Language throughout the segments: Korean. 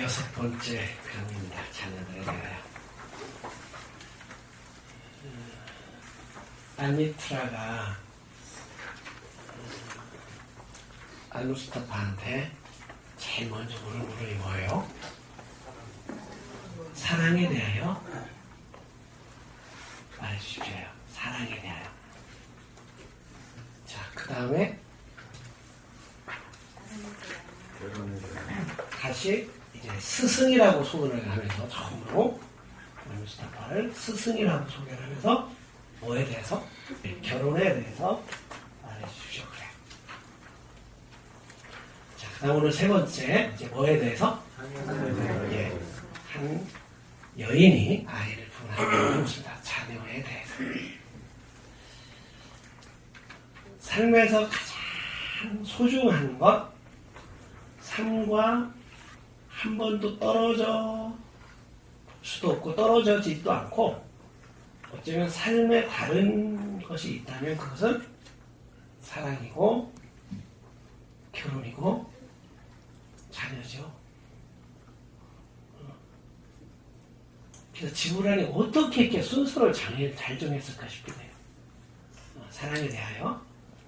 6번째 강의입니다. 자녀들에 대하여. 알미트라가 알무스타파한테 제일 먼저 물은 물음이 뭐예요? 사랑에 대하여 말해주십시오. 사랑에 대하여. 자, 그 다음에 다시 이제 스승이라고 소개를 하면서 처음으로 알무스타파를 스승이라고 소개를 하면서 뭐에 대해서? 결혼에 대해서 말해주십시오. 그래. 자, 그 다음 오늘 세 번째 이제 뭐에 대해서? 예, 한 여인이 아이를 부하는 것입니다. 자녀에 대해서. 삶에서 가장 소중한 것, 삶과 한 번도 떨어져 볼 수도 없고 떨어져지지도 않고 어쩌면 삶에 다른 것이 있다면 그것은 사랑이고 결혼이고 자녀죠. 그래서 지구란이 어떻게 이렇게 순서를 잘 정했을까 싶긴 해요. 사랑에 대하여,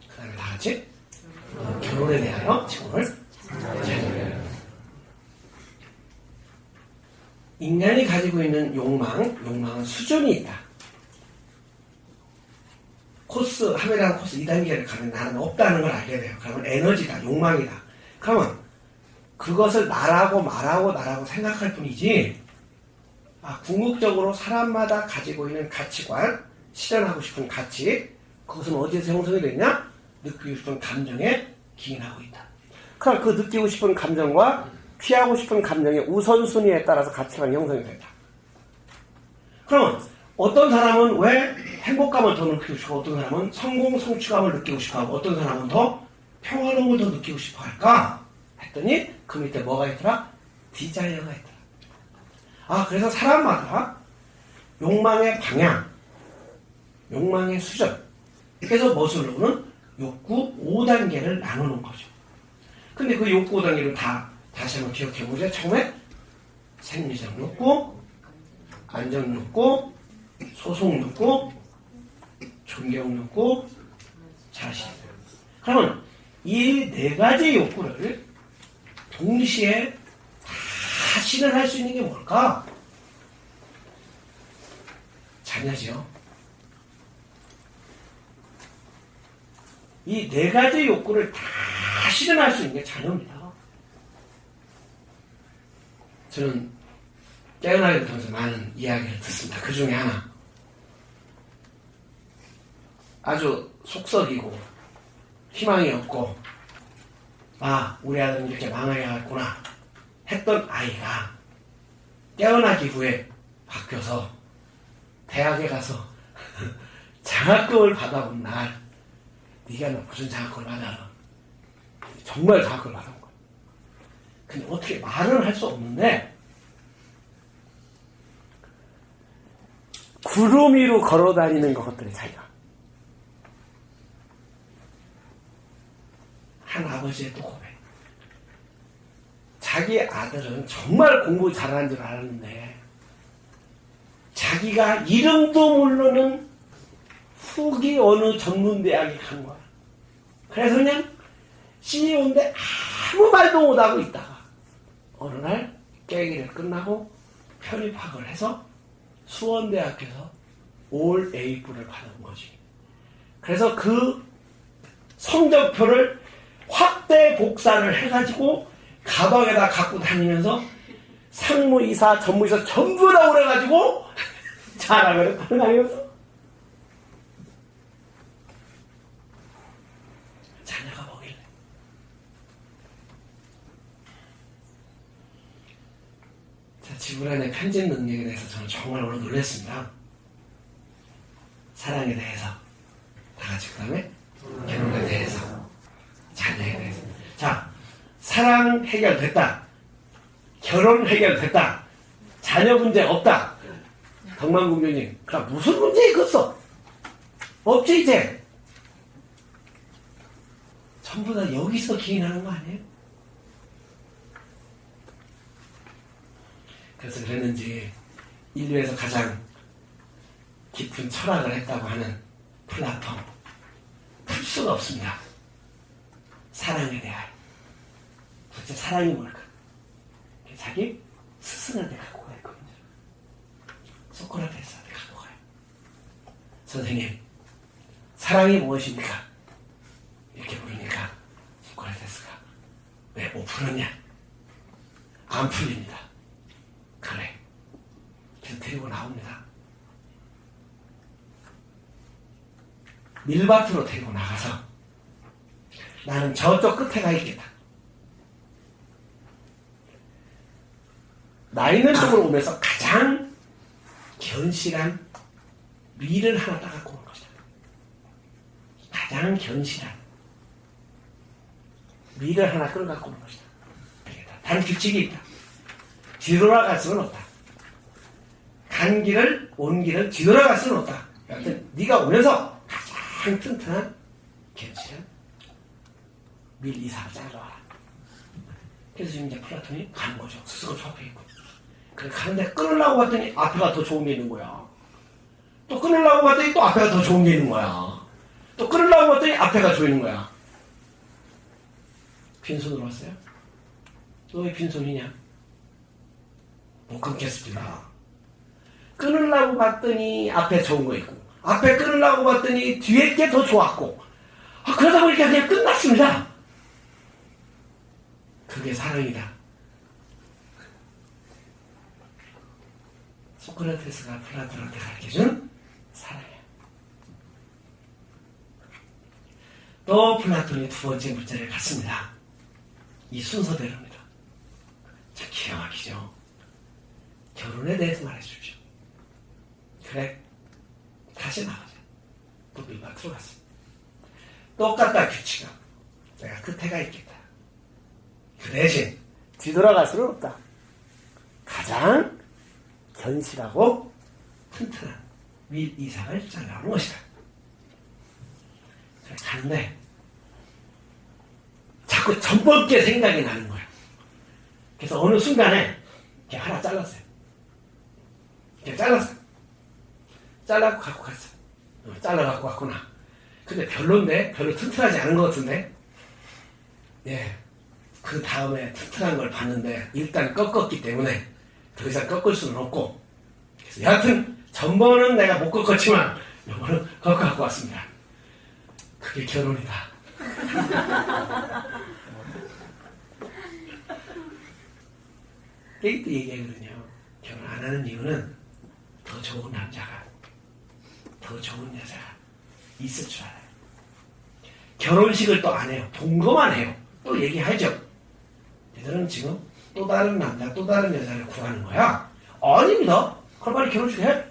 그 다음에 다 같이 결혼에 대하여 지구를 자녀에. 인간이 가지고 있는 욕망은 수준이 있다. 하늘이라는 코스 2단계를 가면 나는 없다는 걸 알게 돼요. 그러면 에너지다, 욕망이다. 그러면 그것을 나라고 생각할 뿐이지, 궁극적으로 사람마다 가지고 있는 가치관, 실현하고 싶은 가치, 그것은 어디에서 형성이 되냐? 느끼고 싶은 감정에 기인하고 있다. 그럼 그 느끼고 싶은 감정과 피하고 싶은 감정의 우선순위에 따라서 가치관이 형성이 된다. 그러면 어떤 사람은 왜 행복감을 더 느끼고 싶고, 어떤 사람은 성공, 성취감을 느끼고 싶어하고, 어떤 사람은 더 평화로움을 더 느끼고 싶어 할까? 했더니 그 밑에 뭐가 있더라? 디자이어가 있더라. 그래서 사람마다 욕망의 방향, 욕망의 수준, 그래서 무엇으로는 욕구 5단계를 나누는 거죠. 근데 그 욕구 5단계를 다시 한번 기억해보죠. 처음에 생리적 욕구, 안전 욕구, 소송 욕구, 존경 욕구, 자신. 그러면 이 네 가지 욕구를 동시에 다 실현할 수 있는 게 뭘까? 자녀죠. 이 네 가지 욕구를 다 실현할 수 있는 게 자녀입니다. 저는 깨어나게 되면서 많은 이야기를 듣습니다. 그 중에 하나, 아주 속썩이고 희망이 없고 우리 아들은 이렇게 망해야겠구나 했던 아이가 깨어나기 후에 바뀌어서 대학에 가서 장학금을 받아본 날, 네가 무슨 장학금을 받아? 정말 장학금을 받아본 거야. 근데 어떻게 말을 할 수 없는데 구름 위로 걸어다니는 것 같더니 자기가. 한 아버지의 또 고백. 자기 아들은 정말 공부 잘하는 줄 알았는데 자기가 이름도 모르는 후기 어느 전문대학에 간 거야. 그래서 그냥 CEO인데 아무 말도 못하고 있다가 어느 날 깨기를 끝나고 편입학을 해서 수원대학교에서 올 A뿔을 받은 거지. 그래서 그 성적표를 확대 복사를 해가지고 가방에다 갖고 다니면서 상무이사, 전무이사 전부 다 오래가지고 자랑을 했다는 거 아니었어? 자녀가 뭐길래? 자, 지구란의 편집 능력에 대해서 저는 정말 오늘 놀랐습니다. 사랑에 대해서, 다 같이 그 다음에 결혼에 대해서, 자녀에 대해서. 자, 사랑 해결됐다. 결혼 해결됐다. 자녀 문제 없다. 덕만공주님, 그럼 무슨 문제 있겠어? 없지 이제. 전부 다 여기서 기인하는 거 아니에요? 그래서 그랬는지 인류에서 가장 깊은 철학을 했다고 하는 플라톤, 풀 수가 없습니다. 사랑에 대하여. 도대체 사랑이 뭘까? 자기 스승한테 갖고 가 있거든요. 소크라테스한테 갖고 가요. 선생님, 사랑이 무엇입니까? 이렇게 물으니까 소크라테스가 왜 못 풀었냐? 안 풀립니다. 그래. 그래서 데리고 나옵니다. 밀밭으로 데리고 나가서 나는 저쪽 끝에 가 있겠다. 나 있는 쪽으로 오면서 가장 견실한 밀을 하나 따갖고 오는 것이다. 가장 견실한 밀을 하나 끌어갖고 오는 것이다. 단 규칙이 있다. 뒤돌아갈 수는 없다. 간 길을, 온 길을 뒤돌아갈 수는 없다. 여하튼 네가 오면서 가장 튼튼한 견실한 밀 이삭을 잘라와라. 그래서 지금 이제 플라톤이 가는 거죠. 스스로 저 앞에 있고. 그래 가는데 끊으려고 봤더니 앞에가 더 좋은 게 있는 거야. 또 끊으려고 봤더니 또 앞에가 더 좋은 게 있는 거야. 또 끊으려고 봤더니 앞에가 좋은 거야. 빈손으로 왔어요? 너 왜 빈손이냐? 못 끊겠습니다. 끊으려고 봤더니 앞에 좋은 거 있고, 앞에 끊으려고 봤더니 뒤에 게 더 좋았고, 그러다 보니까 그냥 끝났습니다. 그게 사랑이다. 소크라테스가 플라톤한테 가르쳐준 사랑이야. 또 플라톤이 두 번째 문제를 갔습니다. 이 순서대로입니다. 참 기가 막히죠. 결혼에 대해서 말해주십시오. 그래, 다시 나가자. 또 밀밭으로 갔어. 똑같다 규칙은. 내가 끝에 가 있겠다. 그 대신 뒤돌아갈 수는 없다. 가장 견실하고 튼튼한 밀 이삭을 잘라오는 것이다. 가는데 자꾸 전번께 생각이 나는 거야. 그래서 어느 순간에 걔 하나 잘랐어요. 걔 잘랐어요. 잘라고 갖고 갔어. 잘라 갖고 왔구나. 근데 별론데? 별로 튼튼하지 않은 것 같은데? 예. 그 다음에 튼튼한 걸 봤는데 일단 꺾었기 때문에 더 이상 꺾을 수는 없고, 그래서 여하튼 전번은 내가 못 꺾었지만 이번은 꺾어 갖고 왔습니다. 그게 결혼이다. 데이트 얘기하거든요. 결혼 안 하는 이유는 더 좋은 남자가, 더 좋은 여자가 있을 줄 알아요. 결혼식을 또 안 해요. 동거만 해요. 또 얘기하죠. 얘들은 지금 또 다른 남자, 또 다른 여자를 구하는 거야? 아닙니다. 그럼 빨리 결혼식 해.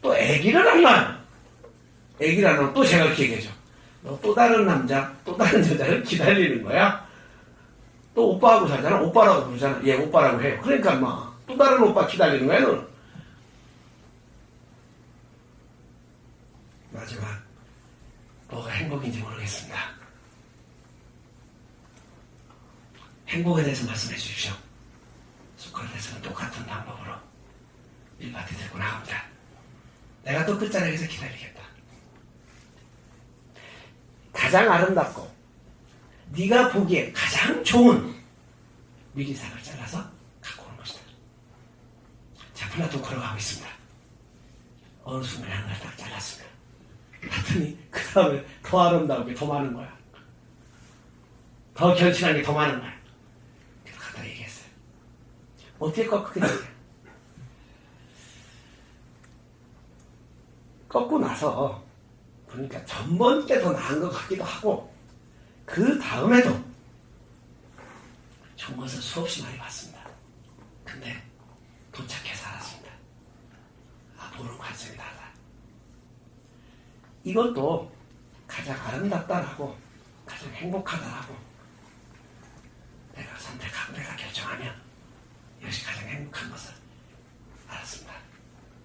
또 애기를 안 낳아요. 애기를 안 낳으면 또 제가 그렇게 얘기하죠. 너 또 다른 남자, 또 다른 여자를 기다리는 거야? 또 오빠하고 살잖아. 오빠라고 부르잖아. 얘 오빠라고 해요. 그러니까 막 또 다른 오빠 기다리는 거야, 너는. 마지막, 뭐가 행복인지 모르겠습니다. 행복에 대해서 말씀해 주십시오. 소크라테스는 똑같은 방법으로 밀밭에 들고 나갑니다. 내가 또 끝자락에서 기다리겠다. 가장 아름답고 네가 보기에 가장 좋은 밀이삭을 잘라서 갖고 오는 것이다. 자, 플라톤 걸어가고 있습니다. 어느 순간에 하나를 딱 잘랐습니다. 봤더니 그 다음에 더 아름다운 게 더 많은 거야. 더 견실한 게 더 많은 거야. 그래서 갖다 얘기했어요. 어떻게 꺾게 되냐. 꺾고 나서 보니까 전번 때 더 나은 것 같기도 하고, 그 다음에도 좋은 것을 수없이 많이 봤습니다. 근데 도착해서 알았습니다. 아, 보는 관점이 다르다. 이것도 가장 아름답다라고, 가장 행복하다라고 내가 선택하고 내가 결정하면 이것이 가장 행복한 것을 알았습니다.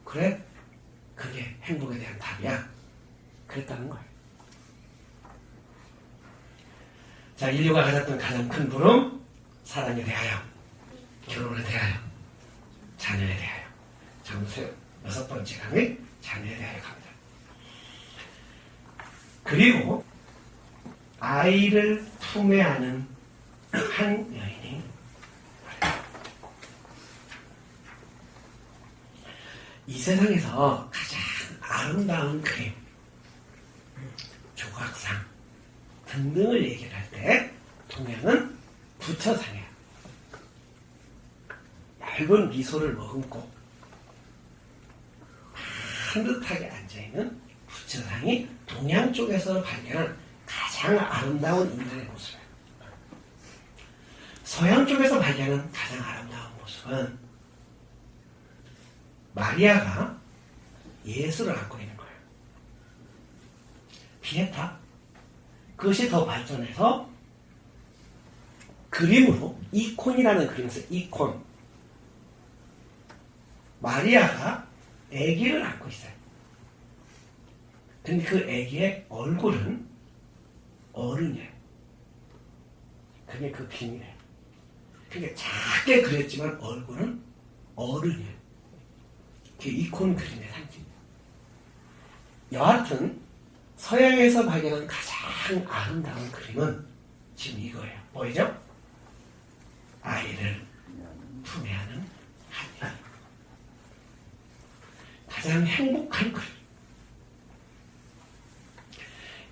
그래? 그게 행복에 대한 답이야. 그랬다는 거예요. 자, 인류가 가졌던 가장 큰 부름, 사랑에 대하여. 결혼에 대하여, 자녀에 대하여. 정세 6번째 강의, 자녀에 대하여 갑니다. 그리고 아이를 품에 안은 한 여인이 이 세상에서 가장 아름다운 그림, 조각상 등등을 얘기할 때 동양은 부처상이에요. 얇은 미소를 머금고 산뜻하게 앉아있는 부처상이 동양 쪽에서 발견한 가장 아름다운 인간의 모습이에요. 서양 쪽에서 발견한 가장 아름다운 모습은 마리아가 예수를 안고 있는 거예요. 피에타. 그것이 더 발전해서 그림으로 이콘이라는 그림을 써요. 이콘. 마리아가 아기를 안고 있어요. 근데 그 아기의 얼굴은 어른이에요. 그게 그 비밀이에요. 그게 작게 그렸지만 얼굴은 어른이에요. 그게 이콘 그림의 상징이에요. 여하튼 서양에서 발견한 가장 아름다운 그림은 지금 이거예요. 보이죠? 아이를 품에 안은 한 여인. 가장 행복한 그림.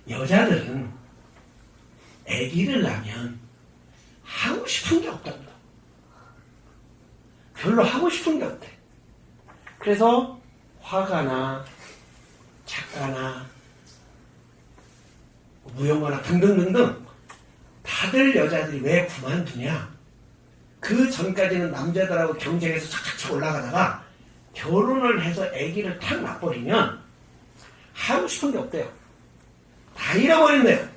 여자들은 아기를 낳으면 하고 싶은 게 없답니다. 별로 하고 싶은 게 없대. 그래서 화가나 작가나 무용가나 등등등등 다들 여자들이 왜 그만두냐? 그 전까지는 남자들하고 경쟁해서 착착착 올라가다가 결혼을 해서 아기를 탁 낳아버리면 하고 싶은 게 없대요. 다 잃어버린대요.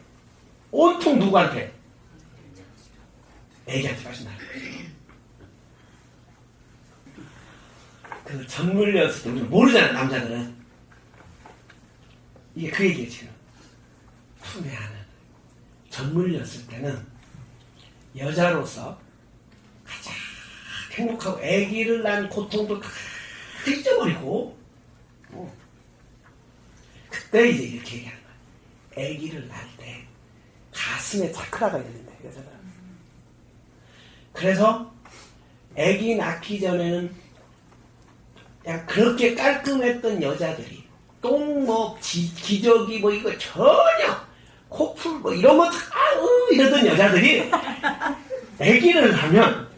온통 누구한테? 아기한테 빠진다. 그 전물렸을 때 우리는 모르잖아, 남자들은. 이게 그 얘기예요, 지금. 품에 안은. 전물렸을 때는 여자로서 가장 행복하고 아기를 낳은 고통도 다 잊어버리고 그때 이제 이렇게 얘기하는 거야. 아기를 낳을 때 가슴에 차크라가 있는데 여자가. 그래서 아기 낳기 전에는 그냥 그렇게 깔끔했던 여자들이 똥 뭐 기저귀 뭐 이거 전혀 코풀 뭐 이런 거 다 이러던 여자들이 아기를 하면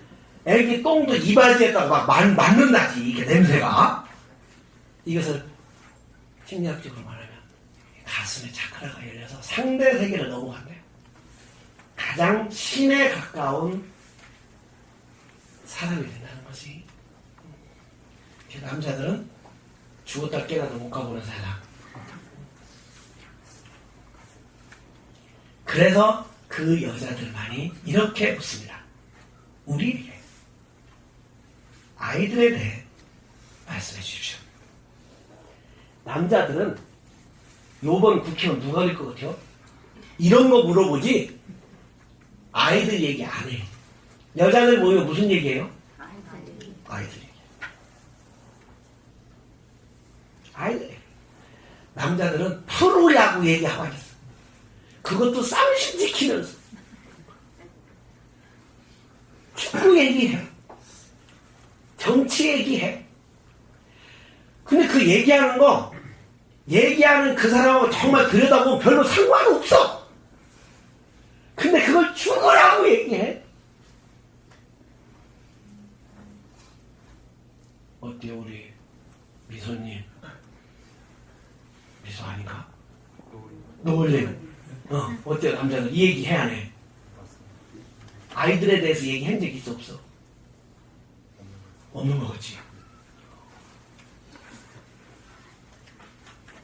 아기 똥도 이바지에다가 막 맞는다지 이게 냄새가. 이것을 심리학적으로 말하면 가슴에 차크라가 열려서 상대 세계를 넘어간대요. 가장 신에 가까운 사람이 된다는 거지. 남자들은 죽었다 깨어나도 못 가보는 사람. 그래서 그 여자들만이 이렇게 묻습니다. 우리에게 아이들에 대해 말씀해 주십시오. 남자들은 요번 국회의원 누가 될 것 같아요? 이런 거 물어보지 아이들 얘기 안 해. 여자들 모이면 무슨 얘기예요? 아이들 얘기. 아이들. 남자들은 프로야구 얘기하고 하겠어. 그것도 쌈심 지키면서 축구 얘기해. 정치 얘기해. 근데 그 얘기하는 거, 얘기하는 그 사람하고 정말 들여다보면 별로 상관없어. 근데 그걸 죽으라고 얘기해. 어때요, 우리 미소님? 미소 아닌가? 노을님. 어때요, 남자들? 이 얘기 해, 안 해? 아이들에 대해서 얘기한 적 있어, 없어? 없는 거 같지?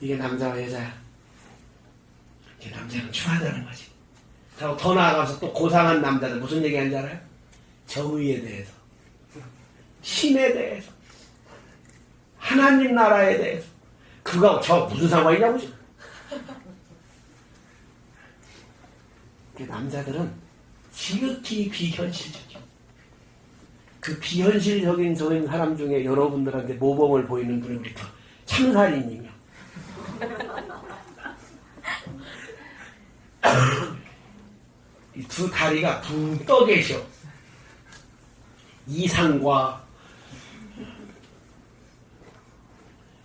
이게 남자와 여자야. 이게 남자는 추하다는 거지. 더 나아가서 또 고상한 남자들 무슨 얘기 하는지 알아요? 정의에 대해서, 신에 대해서, 하나님 나라에 대해서. 그거하고 저 무슨 상관이냐고. 남자들은 지극히 비현실적이야. 그 비현실적인 저인 사람 중에 여러분들한테 모범을 보이는 분이 우리 그 참사리님이요. 이 두 다리가 붕 떠 계셔. 이상과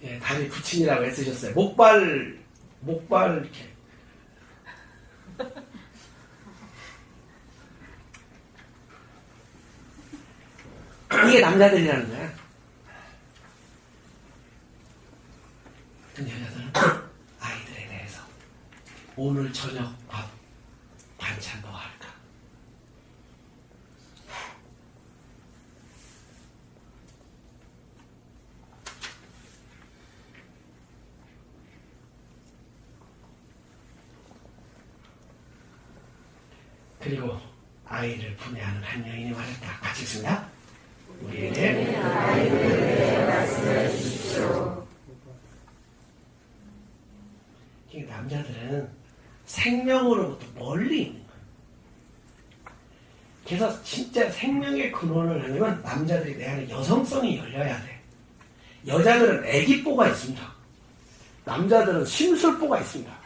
예, 다리 부친이라고 애쓰셨어요. 목발 이렇게. 이게 남자들이라는 거야. 근데 여자들은 아이들에 대해서 오늘 저녁 밥 반찬 뭐 할까? 그리고 아이를 품에하는 한 여인이 말했다. 같이 읽습니다. 우리에게 아이들에게 말씀해 주십시오. 남자들은 생명으로부터 멀리 있는 거예요. 그래서 진짜 생명의 근원을 하려면 남자들이 내 안에 여성성이 열려야 돼. 여자들은 애기뽀가 있습니다. 남자들은 심술뽀가 있습니다.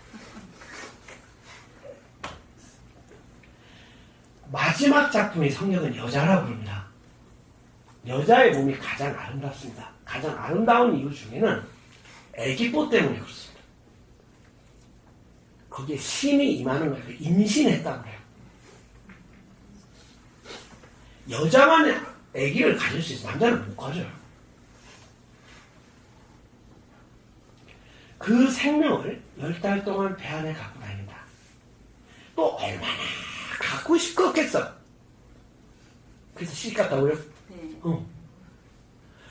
마지막 작품의 성역은 여자라고 부릅니다. 여자의 몸이 가장 아름답습니다. 가장 아름다운 이유 중에는 애기뽀 때문에 그렇습니다. 거기에 신이 임하는 거예요. 임신했다고 해요. 여자만 아기를 가질 수 있어요. 남자는 못 가져요. 그 생명을 10달 동안 배 안에 갖고 다닌다. 또 얼마나 갖고 싶었겠어. 그래서 시집 갔다 오려? 네.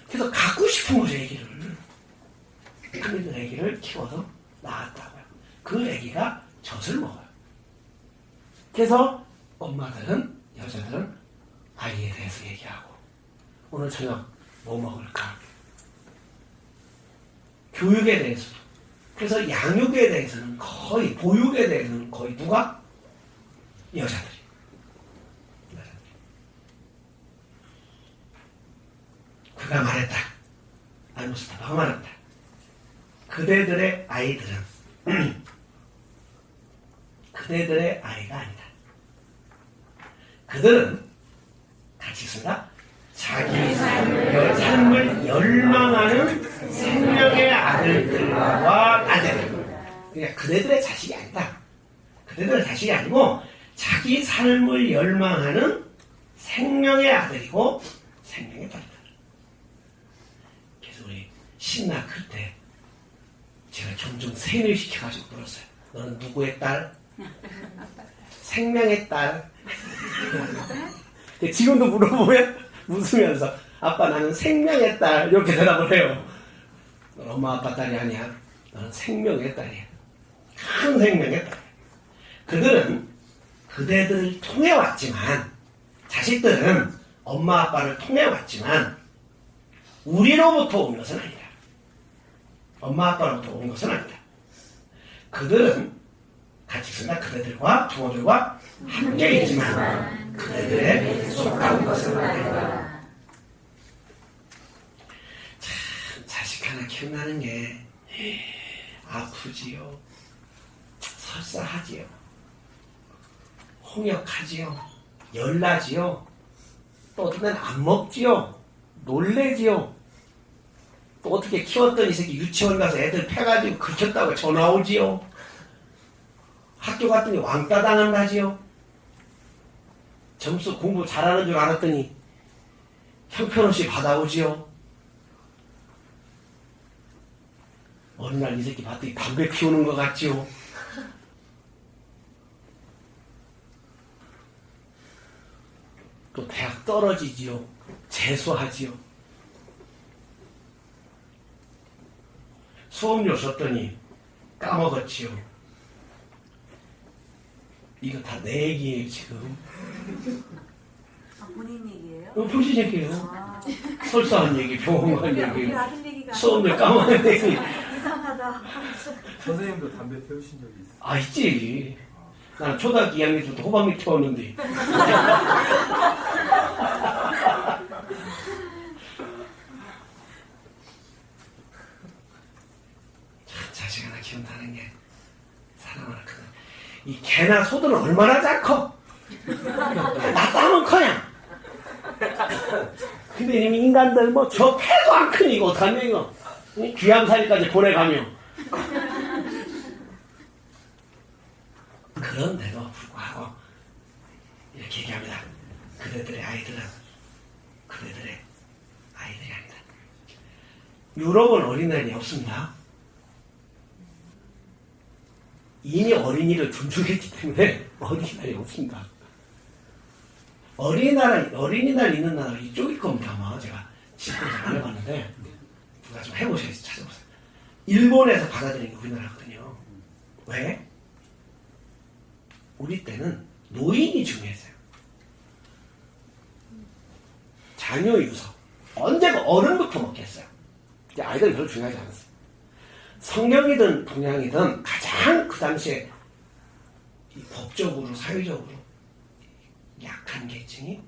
그래서 갖고 싶은 거죠, 아기를. 그 아기를 키워서 낳았다고요. 그 아기가 젖을 먹어요. 그래서 엄마들은, 여자들은 아이에 대해서 얘기하고, 오늘 저녁 뭐 먹을까? 교육에 대해서. 그래서 양육에 대해서는 거의, 보육에 대해서는 거의 누가? 여자들이. 그가 말했다. 알무스타파가 말했다. 그대들의 아이들은 그대들의 아이가 아니다. 그들은 같이 있습니다. 자기 삶을 열망하는 생명의 아들들과 아들. 그러니까 그대들의 자식이 아니다. 그대들의 자식이 아니고 자기 삶을 열망하는 생명의 아들이고 생명의 딸이다. 그래서 우리 신나 클 때 제가 종종 세뇌시켜가지고 물었어요. 너는 누구의 딸? 생명의 딸. 지금도 물어보면 웃으면서 아빠 나는 생명의 딸 이렇게 대답을 해요. 넌 엄마 아빠 딸이 아니야. 너는 생명의 딸이야. 큰 생명의 딸이야. 그들은 그대들을 통해 왔지만 자식들은 엄마 아빠를 통해 왔지만 우리로부터 온 것은 아니다. 엄마 아빠로부터 온 것은 아니다. 그들은 같이 쓴다. 그대들과 부모들과 함께 있지만 그대들에 속한 것은 아니다. 참 자식 하나 키운다는 게 아프지요. 설사하지요. 홍역하지요. 열나지요. 또 어떤 데는 안 먹지요. 놀래지요. 또 어떻게 키웠더니 이 새끼 유치원 가서 애들 패가지고 긁혔다고 전화 오지요. 학교 갔더니 왕따 당한다지요. 점수 공부 잘하는 줄 알았더니 형편없이 받아오지요. 어느 날 이 새끼 봤더니 담배 피우는 것 같지요. 또 대학 떨어지지요. 재수하지요. 수업료 썼더니 까먹었지요. 이거 다 내 얘기예요 지금. 본인 얘기예요? 본인 얘기예요. 설사한 얘기, 병원 간 얘기, 아들 얘기가 수업료 까먹은 얘기. 이상하다. 선생님도 담배 태우신 적이 있어요? 아 있지. 나는 초등학교 2학년 때부터 호박잎 태웠는데 이 개나 소들은 얼마나 잘 커? 나따면 커냐? 근데 이미 인간들 뭐 저 패도 안 크니 이거 어떡하냐 이거. 귀암살이까지 보내가며. 그런데도 불구하고 이렇게 얘기합니다. 그대들의 아이들은 그대들의 아이들이 아니다. 유럽은 어린아이이 없습니다. 이미 어린이를 존중했기 때문에 어린이날이 없습니다. 어린이날 있는 나라가 이쪽일 겁니다. 아마 제가 지금까지 안 해봤는데 누가 좀 해보셔야지 찾아보세요. 일본에서 받아들인 게 우리나라거든요. 왜? 우리 때는 노인이 중요했어요. 자녀 유서. 언제가 어른부터 먹겠어요. 아이들은 별로 중요하지 않았어요. 성경이든 동양이든 가장 그 당시에 이 법적으로 사회적으로 약한 계층이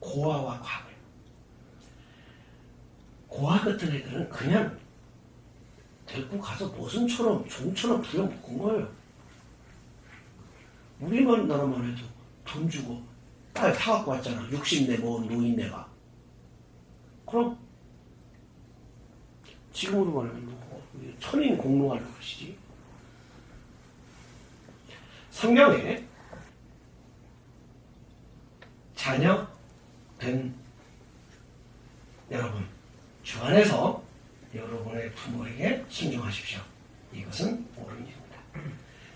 고아와 과부예요. 고아 같은 애들은 그냥 데리고 가서 모순처럼 종처럼 부려먹은 거예요. 우리만 나라만 해도 돈 주고 딸 타갖고 왔잖아. 60내 먹은 노인네가. 그럼 지금으로 말하면 천인 공로하려고 그러시지. 성경에 자녀 된 여러분 주 안에서 여러분의 부모에게 신경하십시오. 이것은 옳은 일입니다.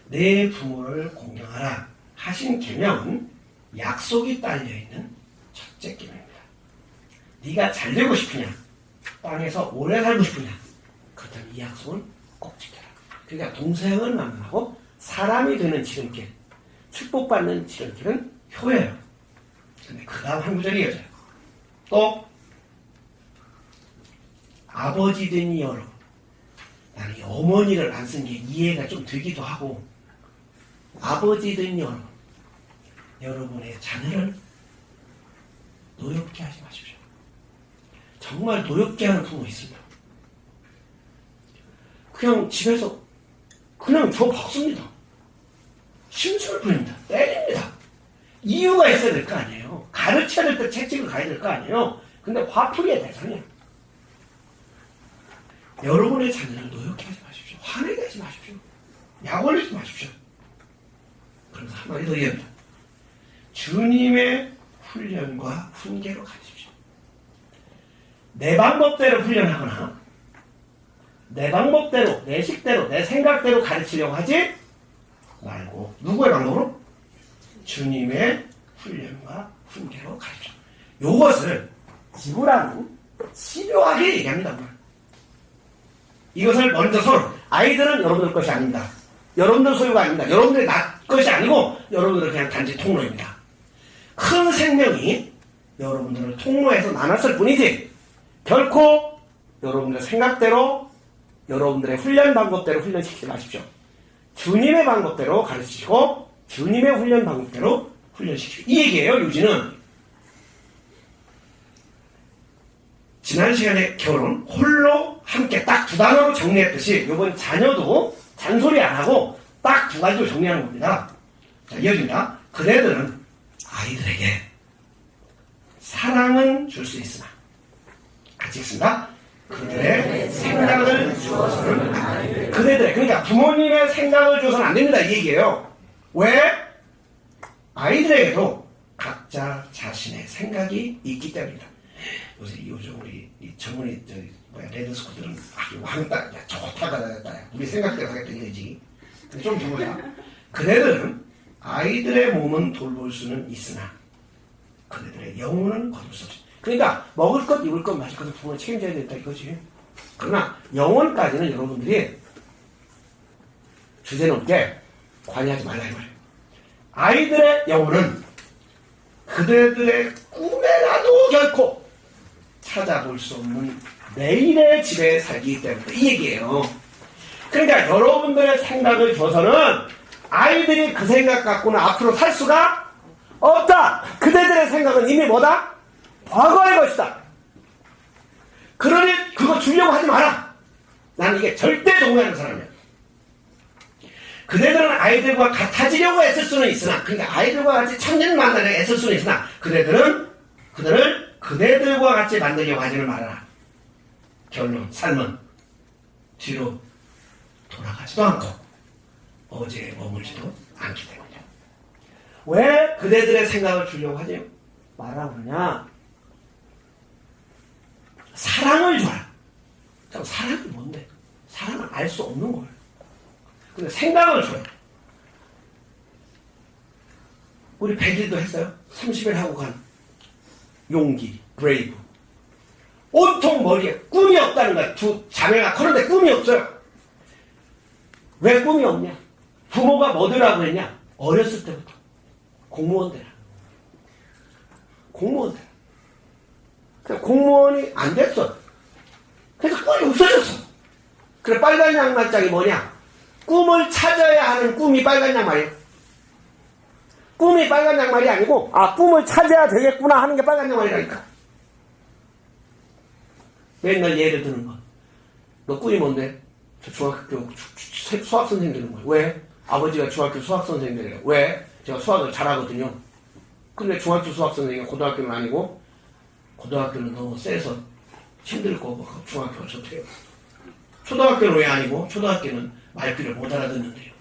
내 부모를 공경하라 하신 계명은 약속이 딸려있는 첫째 계명입니다. 네가 잘 되고 싶으냐, 땅에서 오래 살고 싶으냐, 그렇다면 이 약속은 꼭 지켜라. 그러니까 동생을 만나고 사람이 되는 지름길, 축복받는 지름길은 효예요. 근데 그 다음 한 구절이 이어져요. 또 아버지 된 여러분, 나는 이 어머니를 안 쓴 게 이해가 좀 되기도 하고, 아버지 된 여러분, 여러분의 자녀를 노엽게 하지 마십시오. 정말 노엽게 하는 부모 있습니다. 그냥 집에서 그냥 저 박습니다. 심술 부립니다. 때립니다. 이유가 있어야 될 거 아니에요. 가르쳐야 될 때 채찍을 가야 될 거 아니에요. 근데 화풀이의 대상이에요. 여러분의 자녀를 노엽게 하지 마십시오. 화내게 하지 마십시오. 약 올리지 마십시오. 그러면서 한마디 더 얘기합니다. 주님의 훈련과 훈계로 가르치십시오. 내 방법대로 훈련하거나 내 방법대로, 내 식대로, 내 생각대로 가르치려고 하지 말고 누구의 방법으로? 주님의 훈련과 훈계로 가르쳐. 요것을 지구라는 집요하게 얘기합니다. 이것을 먼저 서로, 아이들은 여러분들 것이 아닙니다. 여러분들 소유가 아닙니다. 여러분들의 것이 아니고 여러분들은 그냥 단지 통로입니다. 큰 생명이 여러분들을 통로에서 나눴을 뿐이지 결코 여러분들의 생각대로, 여러분들의 훈련 방법대로 훈련시키지 마십시오. 주님의 방법대로 가르치시고 주님의 훈련 방법대로 훈련시키십시오. 이 얘기예요. 요지는 지난 시간에 결혼, 홀로 함께 딱 두 단어로 정리했듯이 이번 자녀도 잔소리 안 하고 딱 두 가지로 정리하는 겁니다. 자, 이어집니다. 그대들은 아이들에게 사랑은 줄 수 있으나, 같이 읽습니다. 그들의 생각을 주어서는 안 됩니다. 그대들의, 그러니까 부모님의 생각을 주어서는 안 됩니다. 이 얘기예요. 왜? 아이들에게도 각자 자신의 생각이 있기 때문이다. 요즘 우리 전문의 레드스코들은 왕따, 야 좋다가 우리 생각대로 하겠다 이거지. 근데 좀 두고야. 그대들은 아이들의 몸은 돌볼 수는 있으나 그대들의 영혼은 거둘 수 없다. 그러니까 먹을 것, 입을 것, 마실 것을 부모가 책임져야 된다 이거지. 그러나 영혼까지는 여러분들이 주제넘게 관여하지 말라 이 말이에요. 아이들의 영혼은 그대들의 꿈에라도 결코 찾아볼 수 없는 내일의 집에 살기 때문에 이 얘기예요. 그러니까 여러분들의 생각을 줘서는 아이들이 그 생각 갖고는 앞으로 살 수가 없다. 그대들의 생각은 이미 뭐다? 과거의 것이다. 그러니 그거 주려고 하지 마라. 나는 이게 절대 동의하는 사람이야. 그대들은 아이들과 같아지려고 애쓸 수는 있으나, 그러니까 아이들과 같이 천년을 만나려고 애쓸 수는 있으나, 그들을 그대들과 같이 만들려고 하지를 말아라. 결론, 삶은 뒤로 돌아가지도 않고 어제에 머물지도 않기 때문이죠. 왜 그대들의 생각을 주려고 하죠? 말하고 그러냐? 사랑을 줘라. 그럼 사랑이 뭔데? 사랑은 알 수 없는 거예요. 근데 생각을 줘요. 우리 100일도 했어요. 30일 하고 간 용기, 브레이브. 온통 머리에 꿈이 없다는 거야. 두 자매가 그런데 꿈이 없어요. 왜 꿈이 없냐? 부모가 뭐 되라고 했냐? 어렸을 때부터 공무원 되라. 공무원 되라. 그래서 공무원이 안 됐어. 그래서 꿈이 없어졌어. 그래 빨간 양말장이 뭐냐? 꿈을 찾아야 하는 꿈이 빨간 양말이에요. 꿈이 빨간 양말이 아니고 꿈을 찾아야 되겠구나 하는 게 빨간 양말이라니까. 맨날 예를 드는 거. 너 꿈이 뭔데? 저 중학교 수학선생 되는 거예요. 왜? 아버지가 중학교 수학선생이래요. 왜? 제가 수학을 잘하거든요. 근데 중학교 수학선생이 고등학교는 아니고 고등학교는 너무 세서 힘들 거고 중학교가 좋대요. 초등학교는 왜 아니고 초등학교는 말귀를 못 알아듣는데요.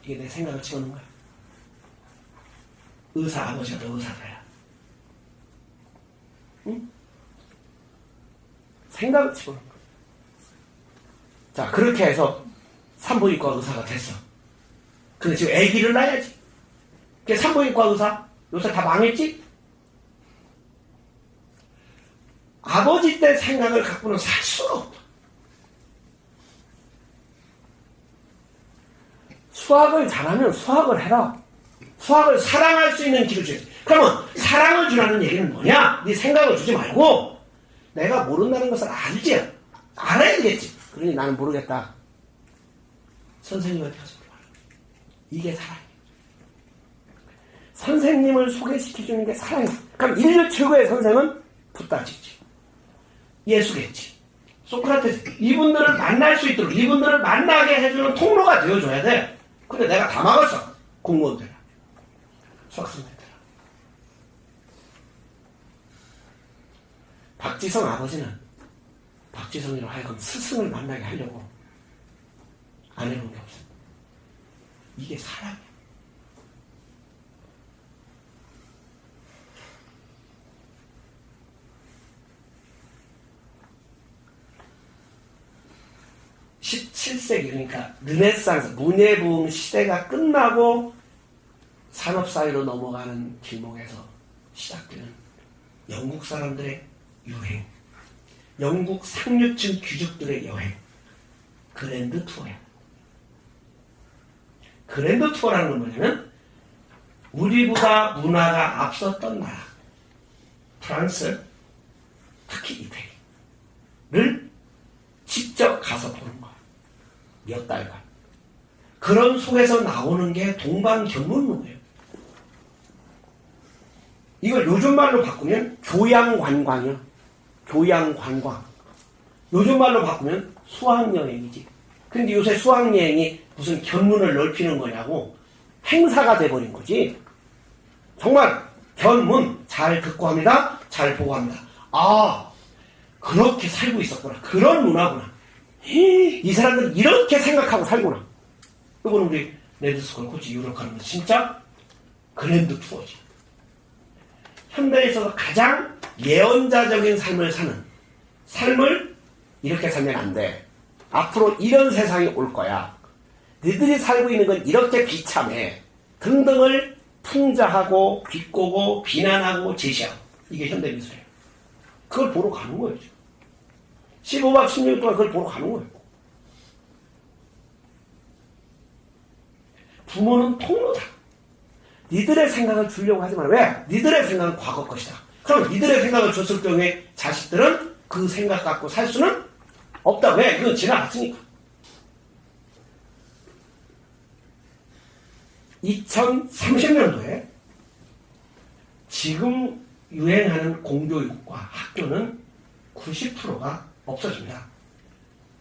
이게 내 생각을 집어넣은 거야. 의사 아버지가 너 의사다야. 응? 생각을 집어넣은 거야. 자, 그렇게 해서 산부인과 의사가 됐어. 근데 지금 아기를 낳아야지. 그게 산부인과 의사 요새 다 망했지? 아버지 때 생각을 갖고는 살 수가 없다. 수학을 잘하면 수학을 해라. 수학을 사랑할 수 있는 길을 줘야지. 그러면 사랑을 주라는 얘기는 뭐냐? 네 생각을 주지 말고 내가 모른다는 것을 알지. 알아야 되겠지. 그러니 나는 모르겠다. 선생님한테 가서 물어봐라. 이게 사랑이야. 선생님을 소개시켜주는 게 사랑이야. 그럼 인류 최고의 선생은 붓다지지. 예수겠지. 소크라테스. 이분들을 만날 수 있도록 이분들을 만나게 해주는 통로가 되어줘야 돼. 근데 내가 다 막았어. 공무원 되라. 수학선생 되라. 박지성 아버지는 박지성이로 하여금 스승을 만나게 하려고 안 해본 게 없어. 이게 사랑이야. (17세기) 그러니까 르네상스 문예부흥 시대가 끝나고 산업사회로 넘어가는 길목에서 시작되는 영국 사람들의 유행, 영국 상류층 귀족들의 여행, 그랜드 투어야. 그랜드 투어라는 건 뭐냐면 우리보다 문화가 앞섰던 나라, 프랑스, 특히 이태리를 직접 가서 보는 거야. 몇 달간. 그런 속에서 나오는 게 동방견문로예요. 이걸 요즘 말로 바꾸면 교양관광이야. 교양관광. 요즘 말로 바꾸면 수학여행이지. 근데 요새 수학여행이 무슨 견문을 넓히는 거냐고 행사가 돼버린 거지. 정말 견문 잘 듣고 합니다. 잘 보고 합니다. 그렇게 살고 있었구나. 그런 문화구나. 이 사람들은 이렇게 생각하고 살구나. 이건 우리 레드스쿨 코치 유럽 가는 거 진짜 그랜드 투어지. 현대에 있어서 가장 예언자적인 삶을 사는 삶을 이렇게 살면 안 돼. 앞으로 이런 세상이 올 거야. 너희들이 살고 있는 건 이렇게 비참해. 등등을 풍자하고 비꼬고 비난하고 제시하고. 이게 현대미술이에요. 그걸 보러 가는 거예요. 15박 16일 동안 그걸 보러 가는 거예요. 부모는 통로다. 니들의 생각을 주려고 하지 마라. 왜? 니들의 생각은 과거 것이다. 그럼 니들의 생각을 줬을 경우에 자식들은 그 생각 갖고 살 수는 없다. 왜? 이건 지나갔으니까. 2030년도에 지금 유행하는 공교육과 학교는 90%가 없어집니다.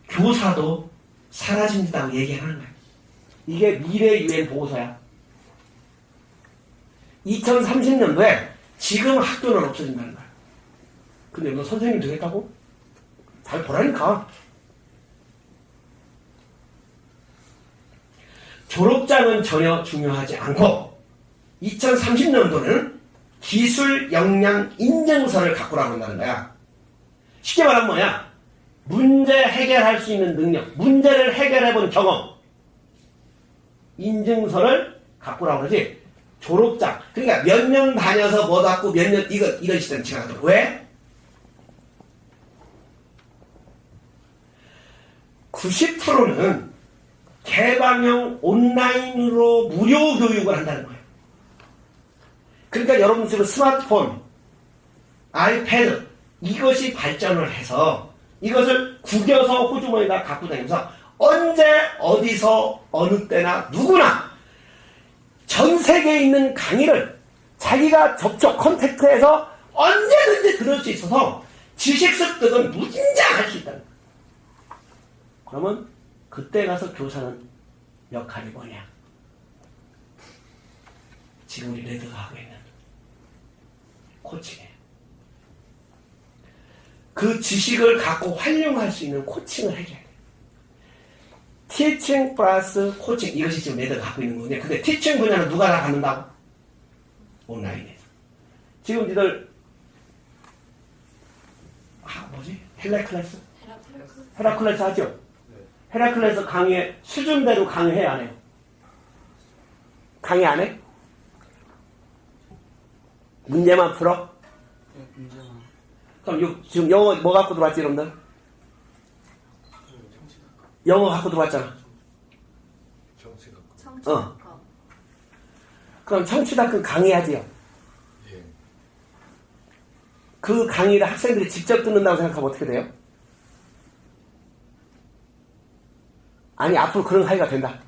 교사도 사라집니다고 얘기하는 거예요. 이게 미래 유엔 보고서야. 2030년도에 지금 학교는 없어진다는 거야. 근데 너 선생님 되겠다고? 잘 보라니까. 졸업장은 전혀 중요하지 않고 2030년도는 기술 역량 인증서를 갖고 나온다는 거야. 쉽게 말하면 뭐야? 문제 해결할 수 있는 능력, 문제를 해결해본 경험, 인증서를 갖고 나오지. 졸업장. 그러니까 몇 년 다녀서 뭐 갖고 몇 년 이런 시대는 지나가더라고. 왜? 90%는 개방형 온라인으로 무료 교육을 한다는 거예요. 그러니까 여러분 지금 스마트폰, 아이패드 이것이 발전을 해서 이것을 구겨서 호주머니에다 갖고 다니면서 언제 어디서 어느 때나 누구나 전 세계에 있는 강의를 자기가 접촉 컨택트해서 언제든지 들을 수 있어서 지식 습득은 무진장할 수 있다는 거예요. 그러면 그때 가서 교사는 역할이 뭐냐? 지금 우리 레드가 하고 있는 코칭이에요. 그 지식을 갖고 활용할 수 있는 코칭을 해줘야 돼요. 티칭 플러스 코칭, 이것이 지금 레드가 갖고 있는 거거든요. 근데 티칭 분야는 누가 다 갖는다고? 온라인에서. 지금 니들 헬라클래스? 헤라클래스 하죠? 네. 헤라클래스 강의 수준대로 강의해 안 해요? 강의 안 해? 문제만 풀어? 네, 문제만. 그럼 지금 영어 뭐 갖고 들어왔지 여러분들? 청취학과. 영어 갖고 들어왔잖아. 정치학과. 청취학과. 그럼 청취자금 강의하지요? 예. 그 강의를 학생들이 직접 듣는다고 생각하면 어떻게 돼요? 아니 앞으로 그런 사이가 된다.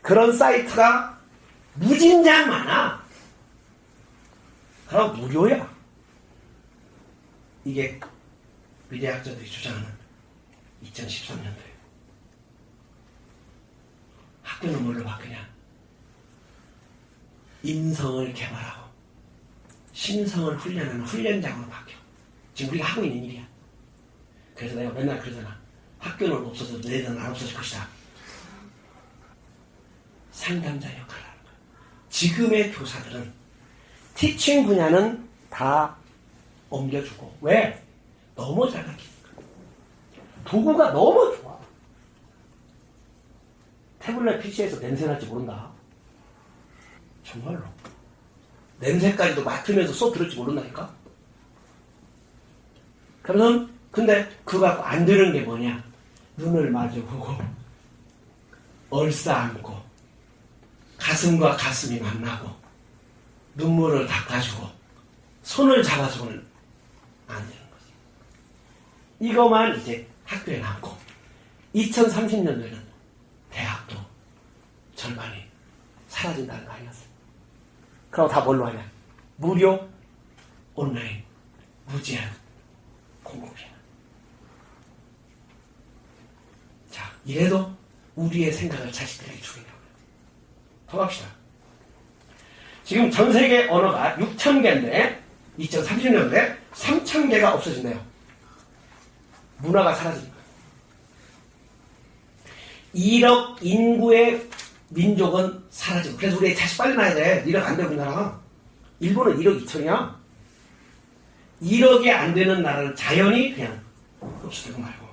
그런 사이트가 무진장 많아. 그럼 무료야. 이게 미래학자들이 주장하는 2013년도에 학교는 뭘로 바뀌냐? 인성을 개발하고 신성을 훈련하는 훈련장으로 바뀌어. 지금 우리가 하고 있는 일이야. 그래서 내가 맨날 그러잖아. 학교는 없어져도 너희들은 안 없어질 것이다. 상담자 역할을 하는 거야. 지금의 교사들은 티칭 분야는 다 옮겨주고. 왜? 너무 잘 가르치니까. 도구가 너무 좋아. 태블릿 PC에서 냄새 날지 모른다. 정말로. 냄새까지도 맡으면서 수업 들을지 모른다니까? 그러면, 근데 그거 갖고 안 되는 게 뭐냐? 눈을 마주보고, 얼싸안고, 가슴과 가슴이 만나고, 눈물을 닦아주고, 손을 잡아주고는 안 되는 거지. 이것만 이제 학교에 남고, 2030년도에는 대학도 절반이 사라진다는 거 아니었어요? 그럼 다 뭘로 하냐? 무료, 온라인, 무제한, 공급이야. 자, 이래도 우리의 생각을 자식들에게 주겠냐고요. 더 갑시다. 지금 전 세계 언어가 6,000개인데 2030년도에 3,000개가 없어진대요. 문화가 사라지니까. 1억 인구의 민족은 사라지고. 그래서 우리 자식 빨리 낳아야 돼. 1억 안 되는 나라. 일본은 1억 2천이야. 1억이 안 되는 나라는 자연히 그냥 없어지고 말고.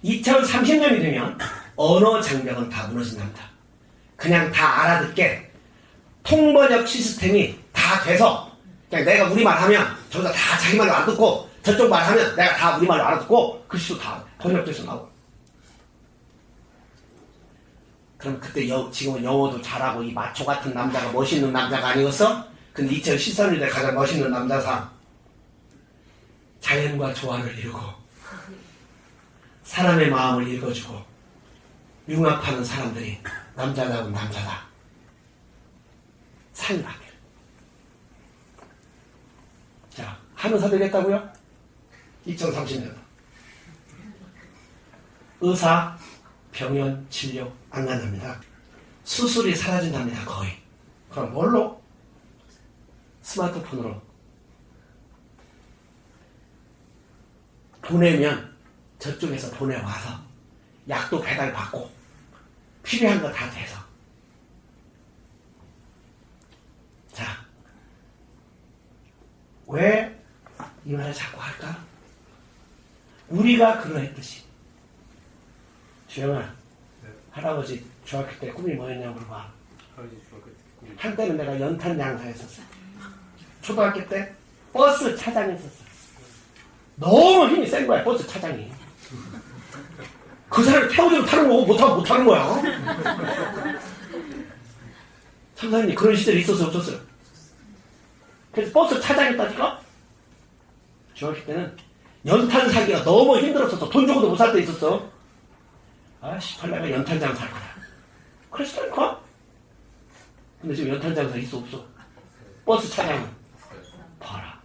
2030년이 되면 언어 장벽은 다 무너진답니다. 그냥 다 알아듣게 통번역 시스템이 다 돼서 그냥 내가 우리말 하면 저기서 다 자기 말로 알아듣고 저쪽 말 하면 내가 다 우리말로 알아듣고 글씨도 다 번역돼서 나오고. 그럼 그때 지금은 영어도 잘하고 이 마초 같은 남자가 멋있는 남자가 아니었어? 근데 2013년에 가장 멋있는 남자상 자연과 조화를 이루고 사람의 마음을 읽어주고 융합하는 사람들이 남자다운 남자다. 상이 바뀌어. 자, 한의사 되겠다고요? 2030년. 의사, 병원 진료 안 간답니다. 수술이 사라진답니다. 거의. 그럼 뭘로? 스마트폰으로 보내면 저쪽에서 보내와서 약도 배달받고 필요한 거 다 돼서. 자, 왜 이 말을 자꾸 할까? 우리가 그러했듯이. 주영아, 네. 할아버지 중학교 때 꿈이 뭐였냐고 물어봐. 할아버지 중학교 때 꿈이 한때는 내가 연탄 장사했었어. 초등학교 때 버스 차장했었어. 너무 힘이 센 거야, 버스 차장이. 그 사람을 태워주면 타는 거고 못하면 못하는 거야. 선생님, 그런 시절이 있었어요, 없었어요? 그래서 버스 차장했다니까? 중학교 때는 연탄 사기가 너무 힘들었었어. 돈 주고도 못 살 때 있었어. 아, 18내가 연탄 장사 할 거야. 그랬다니까? 근데 지금 연탄 장사 있어, 없어? 버스 차장은 봐라.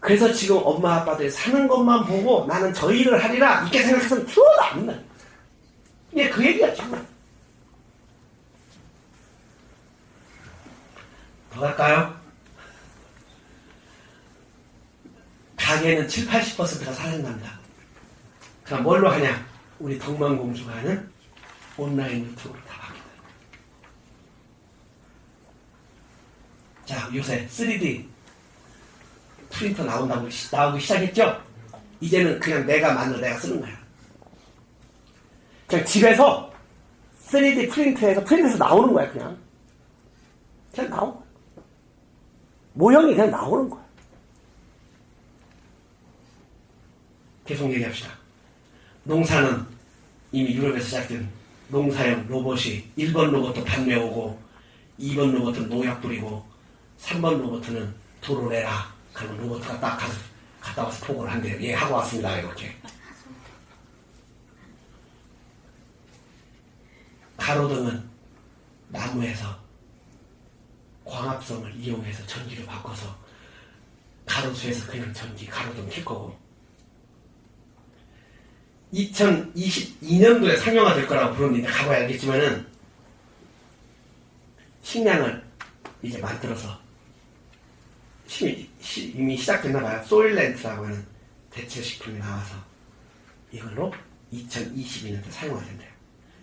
그래서 지금 엄마 아빠들 사는 것만 보고 나는 저 일을 하리라 이렇게 생각해서는 키워도 안 된다. 이게 그 얘기야 지금. 더 갈까요? 가게는 7, 80%가 사라진답니다. 그럼 뭘로 하냐? 우리 덕만공주가 하는 온라인 유튜브로 다 바뀌다. 자, 요새 3D 프린터 나오기 시작했죠? 이제는 그냥 내가 만들어 내가 쓰는 거야. 그냥 집에서 3D 프린터에서 나오는 거야, 그냥. 그냥 나오는 거야. 모형이 그냥 나오는 거야. 계속 얘기합시다. 농사는 이미 유럽에서 시작된 농사용 로봇이 1번 로봇도 판매오고 2번 로봇은 농약 뿌리고 3번 로봇은 도로 내라. 그러면 로봇가 딱 갔다 와서 포고를 한대요. 예, 하고 왔습니다. 이렇게. 가로등은 나무에서 광합성을 이용해서 전기를 바꿔서 가로수에서 그냥 가로등 킬 거고 2022년도에 상용화 될 거라고 부릅니다. 가봐야 알겠지만은 식량을 이제 만들어서 이미 시작됐나 봐요. 소일렌트라고 하는 대체 식품이 나와서 이걸로 2022년도에 상용화 된대요.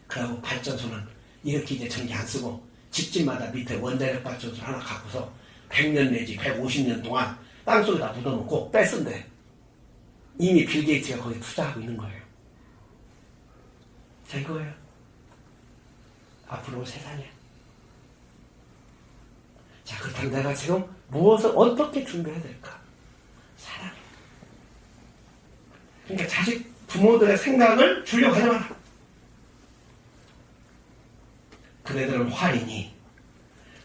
그리고 발전소는 이렇게 이제 전기 안 쓰고 집집마다 밑에 원자력 발전소 하나 갖고서 100년 내지 150년 동안 땅속에다 묻어놓고 뺐은데 이미 빌 게이츠가 거기 투자하고 있는 거예요. 자, 이거예요. 앞으로 올 세상이야. 자, 그렇다면 내가 지금 무엇을 어떻게 준비해야 될까? 사랑. 그러니까 자식, 부모들의 생각을 주려고 하지 마라. 그대들은 활이니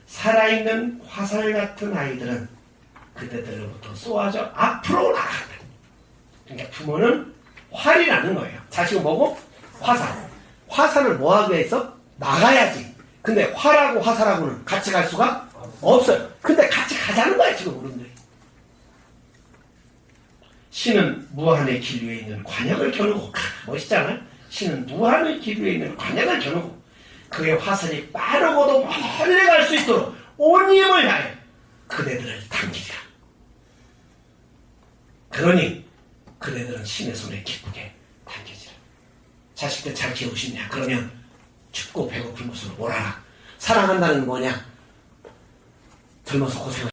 살아있는 화살 같은 아이들은 그대들로부터 쏘아져 앞으로 나간다. 그러니까 부모는 활이라는 거예요. 자식은 뭐고? 화살. 화살을 뭐하기 위해서? 나가야지. 근데 활하고 화살하고는 같이 갈 수가 없어요. 근데 같이 가자는 거야 지금 어른들이. 신은 무한의 길 위에 있는 관역을 겨누고 멋있잖아요. 신은 무한의 길 위에 있는 관역을 겨누고 그의 화살이 빠르고도 멀리 갈 수 있도록 온 힘을 다해 그대들을 당기리라. 그러니 그대들은 신의 손에 기쁘게 당겨지라. 자식들 잘 키우고 싶냐? 그러면 춥고 배고픈 곳으로 몰아라. 사랑한다는 건 뭐냐? 젊어서 고생을